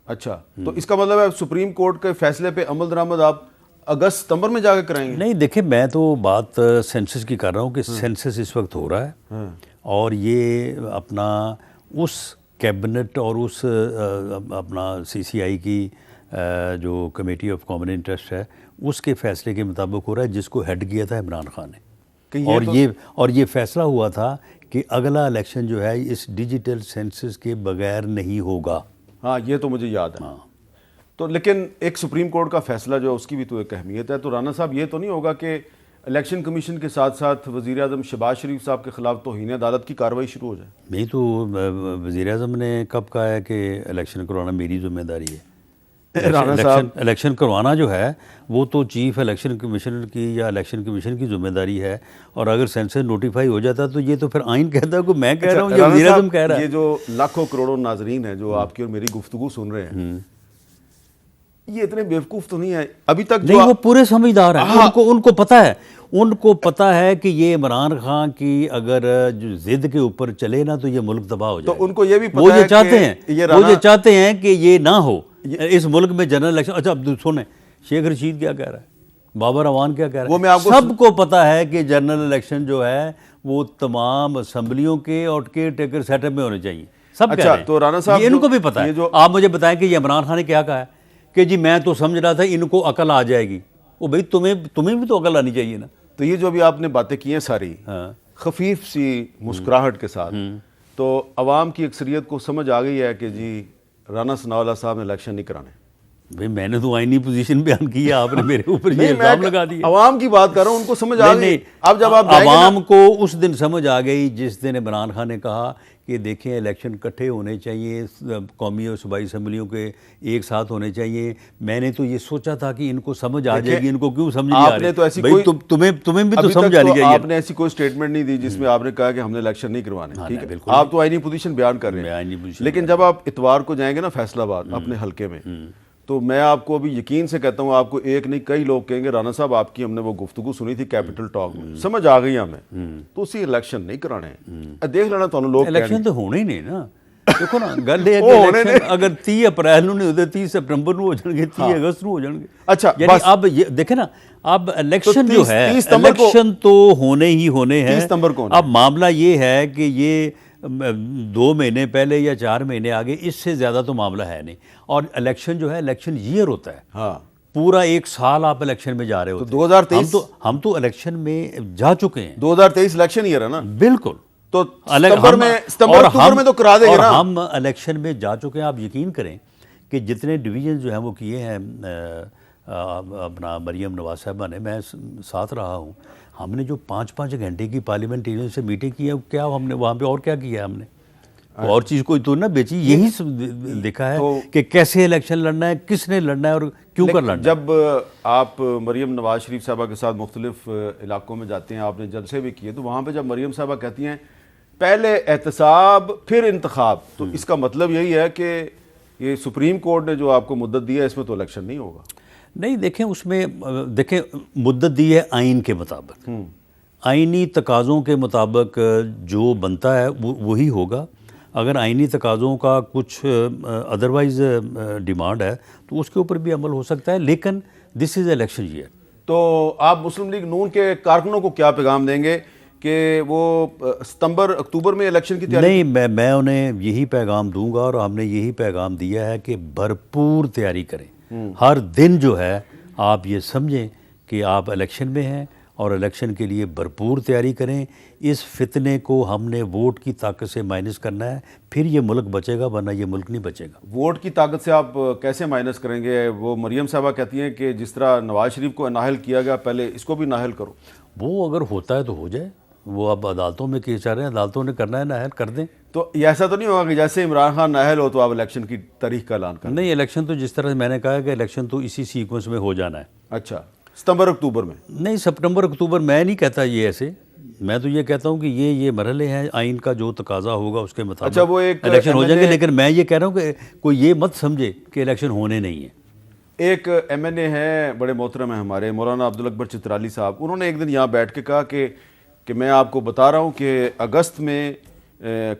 اچھا، تو اس کا مطلب ہے سپریم کورٹ کے فیصلے پہ عمل درآمد آپ اگست ستمبر میں جا کے کرائیں گے؟ نہیں، دیکھیں میں تو بات سینسس کی کر رہا ہوں کہ سینسس اس وقت ہو رہا ہے، اور یہ اپنا اس کیبنٹ اور اس اپنا CCI کی جو کمیٹی آف کامن انٹرسٹ ہے، اس کے فیصلے کے مطابق ہو رہا ہے، جس کو ہیڈ کیا تھا عمران خان نے، اور یہ فیصلہ ہوا تھا کہ اگلا الیکشن جو ہے اس ڈیجیٹل سینسس کے بغیر نہیں ہوگا۔ ہاں، یہ تو مجھے یاد ہے۔ تو لیکن ایک سپریم کورٹ کا فیصلہ جو ہے اس کی بھی تو ایک اہمیت ہے۔ تو رانا صاحب، یہ تو نہیں ہوگا کہ الیکشن کمیشن کے ساتھ ساتھ وزیر اعظم شہباز شریف صاحب کے خلاف توہین عدالت کی کارروائی شروع ہو جائے؟ نہیں، تو وزیر اعظم نے کب کہا ہے کہ الیکشن کروانا میری ذمہ داری ہے؟ الیکشن کروانا جو ہے وہ تو چیف الیکشن کمیشنر کی یا الیکشن کمیشن کی ذمہ داری ہے، اور اگر سینسس نوٹیفائی ہو جاتا تو یہ تو پھر آئین کہتا ہے کہ میں کہہ رہا ہوں یا وزیر اعظم کہہ رہا ہے۔ یہ جو لاکھوں کروڑوں ناظرین ہیں جو آپ کی اور میری گفتگو سن رہے ہیں، یہ اتنے بیوقوف تو نہیں ہے ابھی تک؟ نہیں، وہ پورے سمجھدار ہیں، ان کو پتہ ہے کہ یہ عمران خان کی اگر جو ضد کے اوپر چلے نا تو یہ ملک تباہ ہو جائے۔ تو ان کو یہ بھی وہ یہ چاہتے ہیں کہ یہ نہ ہو اس ملک میں جنرل الیکشن۔ اچھا، اب سنیں شیخ رشید کیا کہہ رہا ہے، بابر اعوان کیا کہہ رہا ہے، سب کو پتہ ہے کہ جنرل الیکشن جو ہے وہ تمام اسمبلیوں کے اور کیئر ٹیکر سیٹ اپ میں ہونے چاہیے، سب کہہ رہے ہیں۔ تو رانا صاحب، ان کو بھی پتہ ہے۔ آپ مجھے بتائیں کہ یہ عمران خان نے کیا کہا ہے کہ جی میں تو سمجھ رہا تھا ان کو عقل آ جائے گی۔ وہ بھائی تمہیں بھی تو عقل آنی چاہیے نا۔ تو یہ جو ابھی آپ نے باتیں کی ہیں ساری خفیف سی مسکراہٹ کے ساتھ، تو عوام کی اکثریت کو سمجھ آ گئی ہے کہ جی رانا ثناء اللہ صاحب نے الیکشن نہیں کرانے۔ بھائی میں نے تو آئینی پوزیشن بیان کی ہے، آپ نے میرے اوپر یہ نہیں، میں الزام لگا دیا۔ عوام کی بات کر رہا ہوں، ان کو سمجھ آ گئی۔ اب جب آپ عوام کو اس دن سمجھ آ گئی جس دن عمران خان نے کہا کہ دیکھیں الیکشن اکٹھے ہونے چاہیے، قومی اور صوبائی اسمبلیوں کے ایک ساتھ ہونے چاہیے۔ میں نے تو یہ سوچا تھا کہ ان کو سمجھ آ جائے گی، ان کو کیوں سمجھ نہیں آ رہی؟ بھائی تمہیں بھی تو سمجھ آنی چاہیے۔ آپ نے ایسی کوئی سٹیٹمنٹ نہیں دی جس میں آپ نے کہا کہ ہم نے الیکشن نہیں کروانے، ٹھیک ہے؟ آپ تو آئینی پوزیشن بیان کر رہے ہیں، لیکن جب آپ اتوار کو جائیں گے نا فیصل آباد اپنے حلقے میں، تو میں آپ کو ابھی یقین سے کہتا ہوں، آپ کو ایک نہیں کئی لوگ کہیں گے رانا صاحب آپ کی ہم نے وہ گفتگو سنی تھی کیپٹل ٹاک میں، سمجھ آ گئی ہمیں، تو اسی الیکشن نہیں کرانے دیکھ لینا تمہیں لوگ الیکشن تو ہونے ہی نہیں نا۔ دیکھو نا گل ہے کہ الیکشن اگر 30 اپریل نو نہیں ہوتے 30 سپٹمبر نو ہو جان گے، 30 اگست نو ہو جان گے۔ اچھا یعنی اب دیکھیں نا، اب الیکشن جو ہے الیکشن تو ہونے ہی ہونے ہیں۔ اب معاملہ یہ ہے کہ یہ 2 مہینے پہلے یا 4 مہینے آگے، اس سے زیادہ تو معاملہ ہے نہیں۔ اور الیکشن جو ہے الیکشن ایئر ہوتا ہے، ہاں پورا 1 سال آپ الیکشن میں جا رہے ہوتے ہیں۔ 2023 ہم تو الیکشن میں جا چکے ہیں۔ 2023 الیکشن ایئر ہے نا، بالکل۔ تو ستمبر اکتوبر میں تو کرا دیں گے نا۔ اور ہم الیکشن میں جا چکے ہیں۔ آپ یقین کریں کہ جتنے ڈویژن جو ہیں وہ کیے ہیں اپنا مریم نواز صاحبہ نے، میں ساتھ رہا ہوں، ہم نے جو 5 گھنٹے کی پارلیمنٹیرین سے میٹنگ کی ہے، کیا ہم نے وہاں پہ اور کیا کیا ہے ہم نے؟ اور چیز کوئی تو نہ بیچی، یہی دیکھا ہے کہ کیسے الیکشن لڑنا ہے، کس نے لڑنا ہے اور کیوں کر لڑنا ہے۔ جب آپ مریم نواز شریف صاحبہ کے ساتھ مختلف علاقوں میں جاتے ہیں، آپ نے جلسے بھی کیے، تو وہاں پہ جب مریم صاحبہ کہتی ہیں پہلے احتساب پھر انتخاب، تو اس کا مطلب یہی ہے کہ یہ سپریم کورٹ نے جو آپ کو مدت دی ہے اس میں تو الیکشن نہیں ہوگا۔ نہیں دیکھیں، اس میں دیکھیں مدت دی ہے آئین کے مطابق، آئینی تقاضوں کے مطابق جو بنتا ہے وہی ہوگا۔ اگر آئینی تقاضوں کا کچھ ادروائز ڈیمانڈ ہے تو اس کے اوپر بھی عمل ہو سکتا ہے، لیکن دس از الیکشن ایئر۔ تو آپ مسلم لیگ نون کے کارکنوں کو کیا پیغام دیں گے کہ وہ ستمبر اکتوبر میں الیکشن کی تیاری؟ نہیں، میں انہیں یہی پیغام دوں گا، اور ہم نے یہی پیغام دیا ہے کہ بھرپور تیاری کریں۔ ہر دن جو ہے آپ یہ سمجھیں کہ آپ الیکشن میں ہیں، اور الیکشن کے لیے بھرپور تیاری کریں۔ اس فتنے کو ہم نے ووٹ کی طاقت سے مائنس کرنا ہے، پھر یہ ملک بچے گا، ورنہ یہ ملک نہیں بچے گا۔ ووٹ کی طاقت سے آپ کیسے مائنس کریں گے؟ وہ مریم صاحبہ کہتی ہیں کہ جس طرح نواز شریف کو نااہل کیا گیا، پہلے اس کو بھی نااہل کرو۔ وہ اگر ہوتا ہے تو ہو جائے، وہ اب عدالتوں میں کیس چل رہے ہیں، عدالتوں نے کرنا ہے نااہل کر دیں۔ تو یہ ایسا تو نہیں ہوگا کہ جیسے عمران خان نااہل ہو تو آپ الیکشن کی تاریخ کا اعلان کریں؟ نہیں، الیکشن تو جس طرح میں نے کہا کہ الیکشن تو اسی سیکوینس میں ہو جانا ہے۔ اچھا، ستمبر اکتوبر میں؟ نہیں، سپٹمبر اکتوبر میں نہیں کہتا یہ ایسے، میں تو یہ کہتا ہوں کہ یہ مرحلے ہیں، آئین کا جو تقاضا ہوگا اس کے مطابق الیکشن ہو جائیں گے۔ لیکن میں یہ کہہ رہا ہوں کہ کوئی یہ مت سمجھے کہ الیکشن ہونے نہیں ہیں۔ ایک ایم این اے ہیں، بڑے محترم ہیں ہمارے، مولانا عبدالاکبر چترالی صاحب، انہوں نے ایک دن یہاں بیٹھ کے کہا کہ میں آپ کو بتا رہا ہوں کہ اگست میں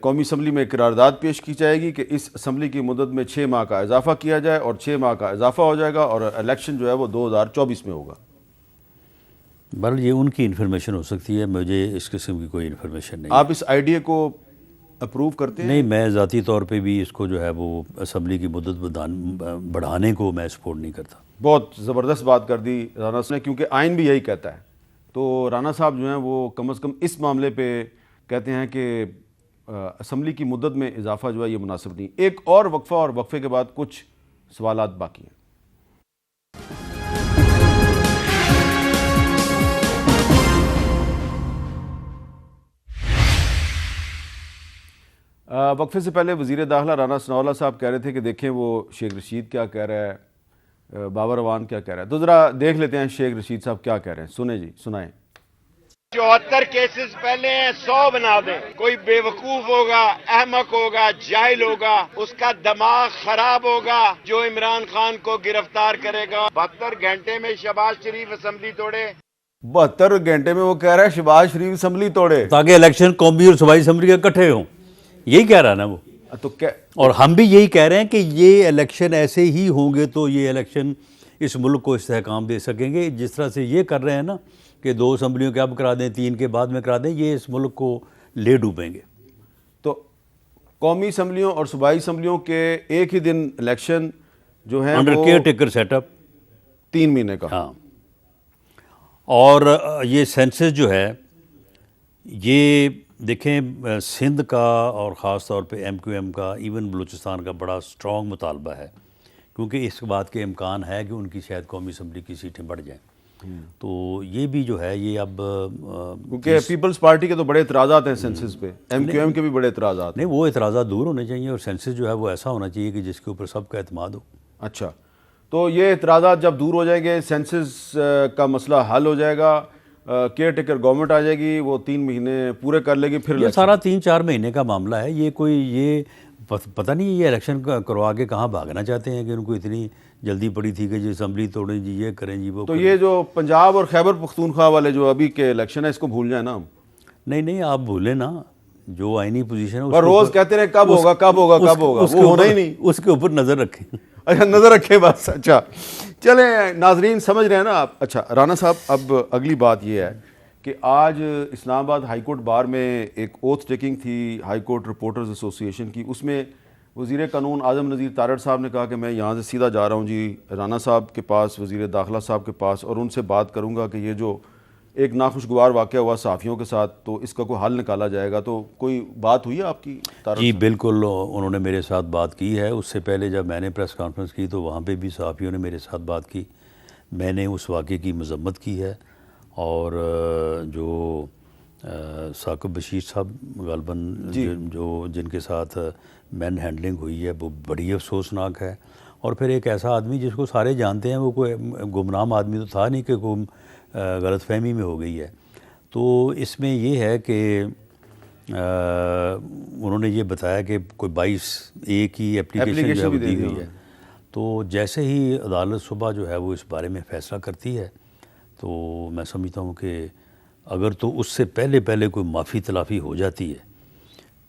قومی اسمبلی میں قرارداد پیش کی جائے گی کہ اس اسمبلی کی مدت میں 6 ماہ کا اضافہ کیا جائے، اور 6 ماہ کا اضافہ ہو جائے گا، اور الیکشن جو ہے وہ 2024 میں ہوگا۔ بہرحال یہ ان کی انفارمیشن ہو سکتی ہے، مجھے اس قسم کی کوئی انفارمیشن نہیں۔ آپ اس آئیڈیا کو اپروو کرتے ہیں؟ نہیں، میں ذاتی طور پہ بھی اس کو جو ہے وہ اسمبلی کی مدت بڑھانے کو میں سپورٹ نہیں کرتا۔ بہت زبردست بات کر دی رانا صاحب نے، کیونکہ آئین بھی یہی کہتا ہے۔ تو رانا صاحب جو ہیں وہ کم از کم اس معاملے پہ کہتے ہیں کہ اسمبلی کی مدت میں اضافہ جو ہے یہ مناسب نہیں۔ ایک اور وقفہ، اور وقفے کے بعد کچھ سوالات باقی ہیں۔ وقفے سے پہلے وزیر داخلہ رانا ثناءاللہ صاحب کہہ رہے تھے کہ دیکھیں وہ شیخ رشید کیا کہہ رہا ہے، بابر اعوان کیا کہہ رہا ہے، تو ذرا دیکھ لیتے ہیں شیخ رشید صاحب کیا کہہ رہے ہیں۔ سنیں جی، سنائیں۔ 74 کیسز پہلے ہیں، 100 بنا دیں۔ کوئی بے وقوف ہوگا، احمق ہوگا، جاہل ہوگا، اس کا دماغ خراب ہوگا جو عمران خان کو گرفتار کرے گا۔ 72 گھنٹے میں شہباز شریف اسمبلی توڑے۔ 72 گھنٹے میں وہ کہہ رہا ہے شہباز شریف اسمبلی توڑے تاکہ الیکشن قومی اور صوبائی اسمبلی کے اکٹھے ہوں، یہی کہہ رہا ہے نا وہ۔ تو کیا، اور ہم بھی یہی کہہ رہے ہیں کہ یہ الیکشن ایسے ہی ہوں گے تو یہ الیکشن اس ملک کو استحکام دے سکیں گے۔ جس طرح سے یہ کر رہے ہیں نا کہ 2 اسمبلیوں کے اب کرا دیں، 3 کے بعد میں کرا دیں، یہ اس ملک کو لے ڈوبیں گے۔ تو قومی اسمبلیوں اور صوبائی اسمبلیوں کے ایک ہی دن الیکشن جو ہیں انڈر وہ کیئر ٹیکر سیٹ اپ 3 مہینے کا۔ ہاں، اور یہ سینسس جو ہے یہ دیکھیں سندھ کا اور خاص طور پہ ایم کیو ایم کا، ایون بلوچستان کا بڑا سٹرونگ مطالبہ ہے کیونکہ اس بات کے امکان ہے کہ ان کی شاید قومی اسمبلی کی سیٹیں بڑھ جائیں. تو یہ بھی جو ہے یہ اب کیونکہ پیپلز پارٹی کے تو بڑے اعتراضات ہیں سینسس پہ, ایم کیو ایم کے بھی بڑے اعتراضات ہیں. نہیں, وہ اعتراضات دور ہونے چاہیے اور سینسس جو ہے وہ ایسا ہونا چاہیے کہ جس کے اوپر سب کا اعتماد ہو. اچھا, تو یہ اعتراضات جب دور ہو جائیں گے, سینسس کا مسئلہ حل ہو جائے گا, کیئر ٹیکر گورنمنٹ آ جائے گی, وہ 3 مہینے پورے کر لے گی, پھر یہ سارا 3-4 مہینے کا معاملہ ہے. یہ کوئی یہ پتہ نہیں یہ الیکشن کروا کے کہاں بھاگنا چاہتے ہیں کہ ان کو اتنی جلدی پڑی تھی کہ جی اسمبلی توڑیں جی, یہ کریں جی, وہ تو یہ جو پنجاب اور خیبر پختونخوا والے جو ابھی کے الیکشن ہے اس کو بھول جائیں نا ہم. نہیں آپ بھولیں نا, جو آئینی پوزیشن ہے اور روز کہتے ہیں کب ہوگا کب ہوگا کب ہوگا, وہ ہونا ہی نہیں. اس کے اوپر نظر رکھیں. اچھا, نظر رکھیں بس. اچھا چلیں ناظرین, سمجھ رہے ہیں نا آپ. اچھا رانا صاحب, اب اگلی بات یہ ہے کہ آج اسلام آباد ہائی کورٹ بار میں ایک اوتھ ٹیکنگ تھی ہائی کورٹ رپورٹرز ایسوسی ایشن کی. اس میں وزیر قانون اعظم نذیر تارڑ صاحب نے کہا کہ میں یہاں سے سیدھا جا رہا ہوں جی رانا صاحب کے پاس, وزیر داخلہ صاحب کے پاس, اور ان سے بات کروں گا کہ یہ جو ایک ناخوشگوار واقعہ ہوا صحافیوں کے ساتھ تو اس کا کوئی حل نکالا جائے گا. تو کوئی بات ہوئی ہے آپ کی تارڑ جی صاحب؟ بالکل, انہوں نے میرے ساتھ بات کی ہے. اس سے پہلے جب میں نے پریس کانفرنس کی تو وہاں پہ بھی صحافیوں نے میرے ساتھ بات کی. میں نے اس واقعے کی مذمت کی ہے, اور جو ثاقب بشیر صاحب غالباً جو جن کے ساتھ مین ہینڈلنگ ہوئی ہے وہ بڑی افسوسناک ہے. اور پھر ایک ایسا آدمی جس کو سارے جانتے ہیں, وہ کوئی گمنام آدمی تو تھا نہیں کہ کوئی غلط فہمی میں ہو گئی ہے. تو اس میں یہ ہے کہ انہوں نے یہ بتایا کہ کوئی 22A کی اپلیکیشن جو ہے وہ دی گئی ہے. تو جیسے ہی عدالت صبح جو ہے وہ اس بارے میں فیصلہ کرتی ہے تو میں سمجھتا ہوں کہ اگر تو اس سے پہلے کوئی معافی تلافی ہو جاتی ہے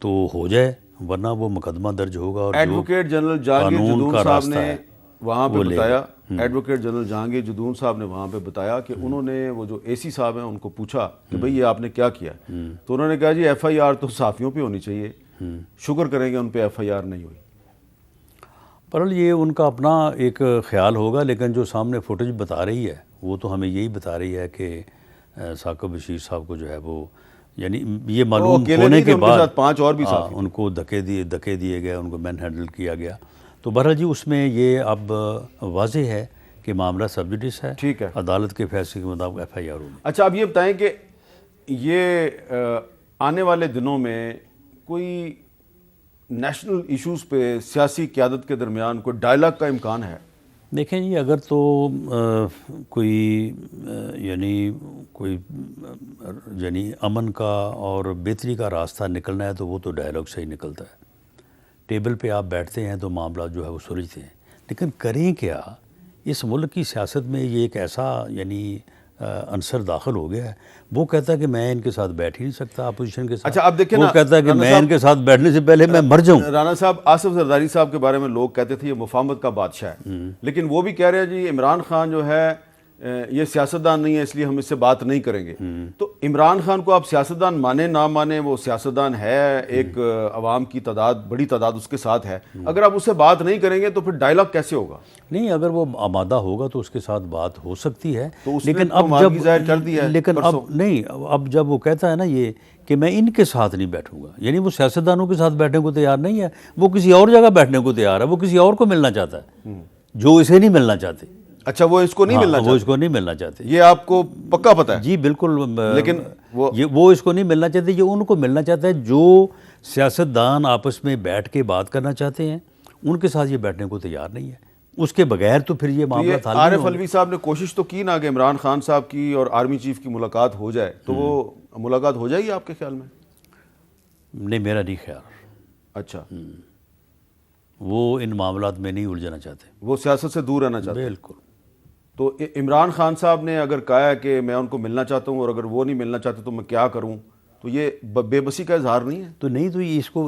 تو ہو جائے, ورنہ وہ مقدمہ درج ہوگا. اور ایڈوکیٹ جنرل جہانگیر جدون صاحب نے وہاں پہ بتایا, ایڈوکیٹ جنرل جہانگیر جدون صاحب نے وہاں پہ بتایا کہ انہوں نے وہ جو اے سی صاحب ہیں ان کو پوچھا کہ بھئی یہ آپ نے کیا کیا, تو انہوں نے کہا جی ایف آئی آر تو صحافیوں پہ ہونی چاہیے, شکر کریں گے ان پہ ایف آئی آر نہیں ہوئی. پرل یہ ان کا اپنا ایک خیال ہوگا, لیکن جو سامنے فوٹیج بتا رہی ہے وہ تو ہمیں یہی بتا رہی ہے کہ ثاقب بشیر صاحب کو جو ہے وہ یعنی یہ معلوم ہونے کے بعد 5 اور بھی صحافی ان کو دھکے دیے گئے, ان کو مین ہینڈل کیا گیا. تو بہرحال جی اس میں یہ اب واضح ہے کہ معاملہ سب جوڈس ہے, ٹھیک ہے, عدالت کے فیصلے کے مطابق ایف آئی آر ہوگی. اچھا اب یہ بتائیں کہ یہ آنے والے دنوں میں کوئی نیشنل ایشوز پہ سیاسی قیادت کے درمیان کوئی ڈائلاگ کا امکان ہے؟ دیکھیں جی, اگر تو کوئی امن کا اور بہتری کا راستہ نکلنا ہے تو وہ تو ڈائلاگ سے ہی نکلتا ہے. ٹیبل پہ آپ بیٹھتے ہیں تو معاملات جو ہے وہ سلجھتے ہیں, لیکن کریں کیا؟ اس ملک کی سیاست میں یہ ایک ایسا عنصر داخل ہو گیا ہے, وہ کہتا ہے کہ میں ان کے ساتھ بیٹھ ہی نہیں سکتا اپوزیشن کے ساتھ. اچھا اب دیکھیں وہ کہتا ہے کہ میں ان کے ساتھ بیٹھنے سے پہلے میں مر جاؤں. رانا صاحب, آصف زرداری صاحب کے بارے میں لوگ کہتے تھے یہ مفاہمت کا بادشاہ ہے, لیکن وہ بھی کہہ رہے ہیں جی عمران خان جو ہے یہ سیاستدان نہیں ہے اس لیے ہم اس سے بات نہیں کریں گے. تو عمران خان کو آپ سیاستدان مانیں نہ مانیں, وہ سیاستدان ہے, ایک عوام کی بڑی تعداد اس کے ساتھ ہے. اگر آپ اس سے بات نہیں کریں گے تو پھر ڈائلاگ کیسے ہوگا؟ نہیں, اگر وہ آمادہ ہوگا تو اس کے ساتھ بات ہو سکتی ہے, لیکن اب جب ظاہر کر دی ہے, لیکن اب جب وہ کہتا ہے نا یہ کہ میں ان کے ساتھ نہیں بیٹھوں گا, یعنی وہ سیاستدانوں کے ساتھ بیٹھنے کو تیار نہیں ہے, وہ کسی اور جگہ بیٹھنے کو تیار ہے, وہ کسی اور کو ملنا چاہتا ہے جو اسے نہیں ملنا چاہتے. اچھا, وہ اس کو نہیں ملنا چاہتے, وہ اس کو نہیں ملنا چاہتے, یہ آپ کو پکا پتہ ہے؟ جی بالکل, لیکن وہ اس کو نہیں ملنا چاہتے, یہ ان کو ملنا چاہتا ہے جو سیاستدان آپس میں بیٹھ کے بات کرنا چاہتے ہیں, ان کے ساتھ یہ بیٹھنے کو تیار نہیں ہے. اس کے بغیر تو پھر یہ معاملہ حل نہیں ہوگا. عارف علوی صاحب نے کوشش تو کی نا کہ عمران خان صاحب کی اور آرمی چیف کی ملاقات ہو جائے, تو وہ ملاقات ہو جائے گی آپ کے خیال میں؟ نہیں, میرا نہیں خیال. اچھا, وہ ان معاملات میں نہیں الجھنا چاہتے, وہ سیاست سے دور رہنا چاہتے. بالکل. تو عمران خان صاحب نے اگر کہا ہے کہ میں ان کو ملنا چاہتا ہوں اور اگر وہ نہیں ملنا چاہتے تو میں کیا کروں, تو یہ بے بسی کا اظہار نہیں ہے؟ تو نہیں, تو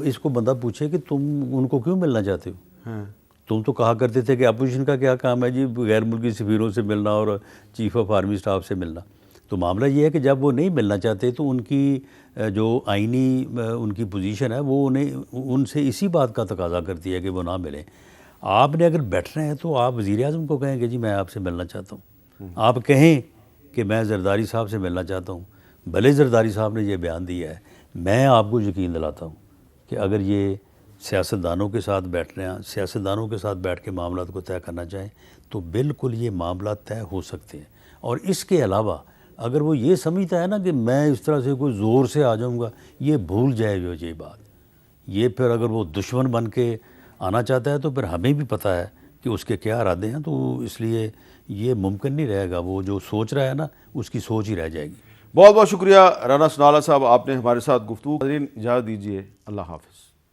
اس کو بندہ پوچھے کہ تم ان کو کیوں ملنا چاہتے ہو؟ تم تو کہا کرتے تھے کہ اپوزیشن کا کیا کام ہے جی غیر ملکی سفیروں سے ملنا اور چیف آف آرمی اسٹاف سے ملنا. تو معاملہ یہ ہے کہ جب وہ نہیں ملنا چاہتے تو ان کی جو آئینی ان کی پوزیشن ہے وہ ان سے اسی بات کا تقاضا کرتی ہے کہ وہ نہ ملیں. آپ نے اگر بیٹھنا ہے تو آپ وزیر اعظم کو کہیں کہ جی میں آپ سے ملنا چاہتا ہوں, آپ کہیں کہ میں زرداری صاحب سے ملنا چاہتا ہوں. بھلے زرداری صاحب نے یہ بیان دیا ہے, میں آپ کو یقین دلاتا ہوں کہ اگر یہ سیاستدانوں کے ساتھ سیاستدانوں کے ساتھ بیٹھ کے معاملات کو طے کرنا چاہیں تو بالکل یہ معاملات طے ہو سکتے ہیں. اور اس کے علاوہ اگر وہ یہ سمجھتا ہے نا کہ میں اس طرح سے کوئی زور سے آ جاؤں گا، یہ بھول جائے جو یہ بات. یہ پھر اگر وہ دشمن بن کے آنا چاہتا ہے تو پھر ہمیں بھی پتہ ہے کہ اس کے کیا ارادے ہیں، تو اس لیے یہ ممکن نہیں رہے گا. وہ جو سوچ رہا ہے نا اس کی سوچ ہی رہ جائے گی. بہت بہت شکریہ رانا سنالا صاحب، آپ نے ہمارے ساتھ گفتگو. ناظرین اجازت دیجیے، اللہ حافظ.